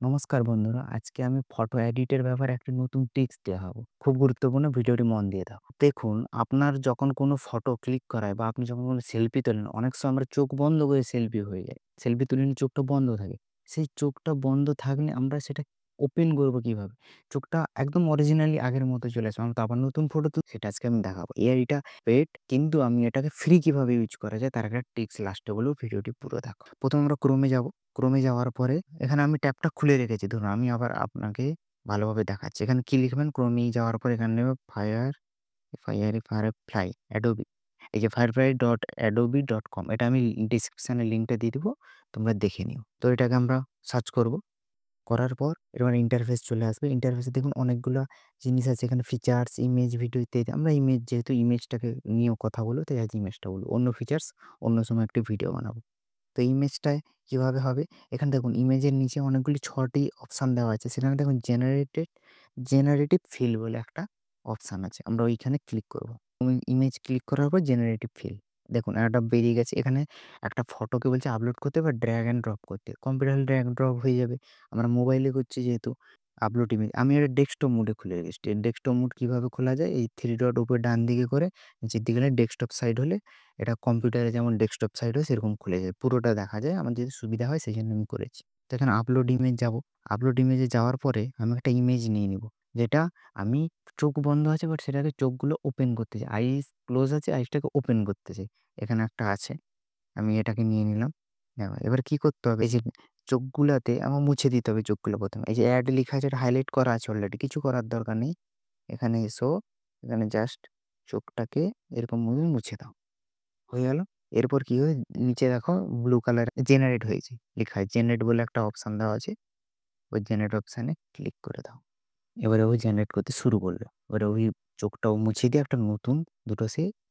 নমস্কার বন্ধুরা। আজকে আমি ফটো এডিটের ব্যাপারে একটা নতুন টিপস দেখাবো। খুব গুরুত্বপূর্ণ, ভিডিওটি মন দিয়ে দেখো। দেখুন, আপনার যখন কোনো ফটো ক্লিক করায় বা আপনি যখন কোনো সেলফি তোলেন, অনেক সময় আমরা চোখ বন্ধ করে সেলফি হয়ে যায়। সেলফি তুলে নিয়ে চোখটা বন্ধ থাকে। সেই চোখটা বন্ধ থাকলে আমরা সেটা ওপেন করব কিভাবে? চোখটা একদম অরিজিনালি আগের মতো চলে আসবে। আমরা তো আবার নতুন ফটো সেটা আজকে আমি দেখাবো। এআইটা পেইড, কিন্তু আমি এটাকে ফ্রি কিভাবে ইউজ করা যায় তার একটা ট্রিক্স লাস্টে বলব, ভিডিওটি পুরো দেখো। ১ম আমরা ক্রোমে যাব। ক্রোমে যাওয়ার পরে এখানে আমি ট্যাবটা খুলে রেখেছি। ধরুন আমি আবার আপনাকে ভালোভাবে দেখাচ্ছি। এখানে কি লিখবেন? ক্রোমে যাওয়ার পর এখানে নেবে ফায়ারফ্লাই অ্যাডোবি। এই যে firefly.adobe.com, এটা আমি ডেসক্রিপশনে লিঙ্কটা দিয়ে দিব। তোমরা দেখে নিও। তো এটাকে আমরা সার্চ করব। করার পর এবার ইন্টারফেস চলে আসবে। ইন্টারফেসে দেখুন অনেকগুলা জিনিস আছে এখানে, ফিচার্স, ইমেজ, ভিডিও ইত্যাদি। আমরা ইমেজ, যেহেতু ইমেজটাকে নিয়েও কথা বলব, তাই আজ ইমেজটা বলব। অন্য ফিচার্স অন্য সময় একটি ভিডিও বানাবো। তো ইমেজটায় কিভাবে হবে? এখানে দেখুন ইমেজের নিচে অনেকগুলি ৬ টি অপশান দেওয়া আছে। সেখানে দেখুন জেনারেটিভ ফিল বলে একটা অপশান আছে। আমরা ওইখানে ক্লিক করব। ইমেজ ক্লিক করার পর জেনারেটিভ ফিল। দেখুন একটা বেরিয়ে গেছে। এখানে একটা ফটোকে বলছে আপলোড করতে বা ড্র্যাগ অ্যান্ড ড্রপ করতে। কম্পিউটারে ড্র্যাগ ড্রপ হয়ে যাবে। আমরা মোবাইলে করছি যেহেতু আপলোড ইমেজ। আমি এটা ডেস্কটপ মোডে খুলে রেখেছি। ডেস্কটপ মোড কিভাবে খোলা যায়? এই 3 ডট উপরে ডান দিকে করে নিচের দিকে গেলে ডেস্কটপ সাইড হলে, এটা কম্পিউটারে যেমন ডেস্কটপ সাইড হয় সেরকম খুলে যায়। পুরোটা দেখা যায়। আমার যদি সুবিধা হয় সেজন্য আমি করেছি। তো এখানে আপলোড ইমেজ যাব। আপলোড ইমেজে যাওয়ার পরে আমি একটা ইমেজ নিয়ে নিব। যেটা আমি চোখ বন্ধ আছে, বাট সেটাকে চোখগুলো ওপেন করতে চাই। আইস ক্লোজ আছে, আইসটাকে ওপেন করতে চাই। এখানে একটা আছে। আমি এটাকে নিয়ে নিলাম। দেখো এবার কি করতে হবে? এই যে চোখগুলাতে আমার মুছে দিতে হবে চোখগুলো ১ম এ। এই যে এড লিখা আছে, এটা হাইলাইট করা আছে অলরেডি। কিছু করার দরকার নেই। এখানে এসো। এখানে জাস্ট চোখটাকে এরকম মুছে দাও। হয়ে গেল। এরপর কি হয়? নিচে দেখো ব্লু কালার জেনারেট হয়েছে। লেখা আছে জেনারেট বলে একটা অপশন দেওয়া আছে। ওই জেনারেট অপশানে ক্লিক করে দাও। এবারে ও জেনারেট করতে শুরু করলো। এবারে ওই চোখটাও মুছিয়ে দিয়ে একটা নতুন দুটো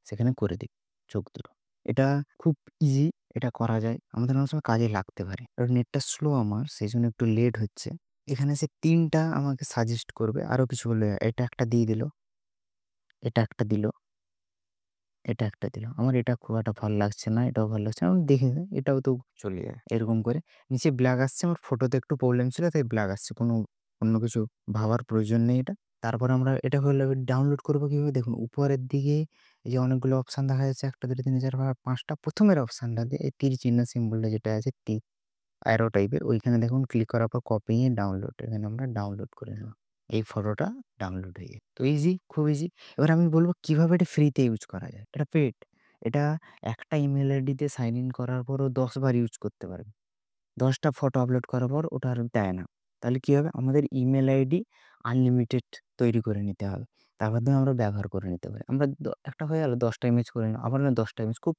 সেখানে করে দিই, চোখ দুটো। এটা খুব ইজি, এটা করা যায়। আমাদের অনেক সময় কাজে লাগতে পারে। আর নেটটা স্লো আমার, সেইজন্য একটু লেট হচ্ছে। এখানে সে ৩ টা আমাকে সাজেস্ট করবে। আরো কিছু বলবে, এটা একটা দিয়ে দিল, এটা একটা দিল, এটা একটা দিল। আমার এটা খুব একটা ভাল লাগছে না, এটাও ভাল লাগছে না। আমি দেখে নিই, এটাও তো চলে যায়। এরকম করে নিচে ব্ল্যাক আসছে, আমার ফটোতে একটু প্রবলেম ছিল তাই ব্ল্যাক আসছে। অন্য কিছু ভাবার প্রয়োজন নেই এটা। তারপর আমরা এটা হলে ডাউনলোড করব কিভাবে? দেখুন উপরের দিকে এই যে অনেকগুলো অপশন দেখা যাচ্ছে, ১ টা ২ টা ৩ ৪ ৫ টা। ১ম এর অপশনটা দিয়ে এই তীর চিহ্ন সিম্বলটা যেটা আছে, অ্যারো টাইপের, ওইখানে দেখুন ক্লিক করার পর কপি নিয়ে ডাউনলোড। এখানে আমরা ডাউনলোড করে নিলাম। এই ফটোটা ডাউনলোড হয়ে যায়। তো ইজি, খুব ইজি। এবার আমি বলব কিভাবে এটা ফ্রিতে ইউজ করা যায়। এটা পেইড। এটা একটা ইমেইল আইডিতে সাইন ইন করার পরও ১০ বার ইউজ করতে পারবে। ১০ টা ফটো আপলোড করার পর ওটা আর দেয় না। তাহলে কি হবে? আমাদের ইমেইল আইডি আনলিমিটেড তৈরি করে নিতে হবে। তার মাধ্যমে আমরা ব্যবহার করে নিতে পারি। আমরা একটা হয়ে গেল, ১০ টা ইমেজ করে নিলাম। আবার না ১০ টা ইমেজ খুব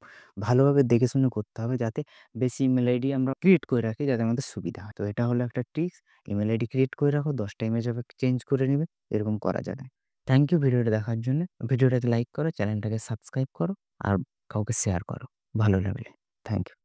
ভালোভাবে দেখে শুনে করতে হবে, যাতে বেশি ইমেইল আইডি আমরা ক্রিয়েট করে রাখি, যাতে আমাদের সুবিধা হয়। তো এটা হলো একটা ট্রিক্স। ইমেইল আইডি ক্রিয়েট করে রাখো, ১০ টা ইমেজ হবে চেঞ্জ করে নিবে। এরকম করা যাবে। থ্যাংক ইউ ভিডিওটা দেখার জন্য। ভিডিওটাকে লাইক করো, চ্যানেলটাকে সাবস্ক্রাইব করো আর কাউকে শেয়ার করো ভালো লাগলে। Thank you.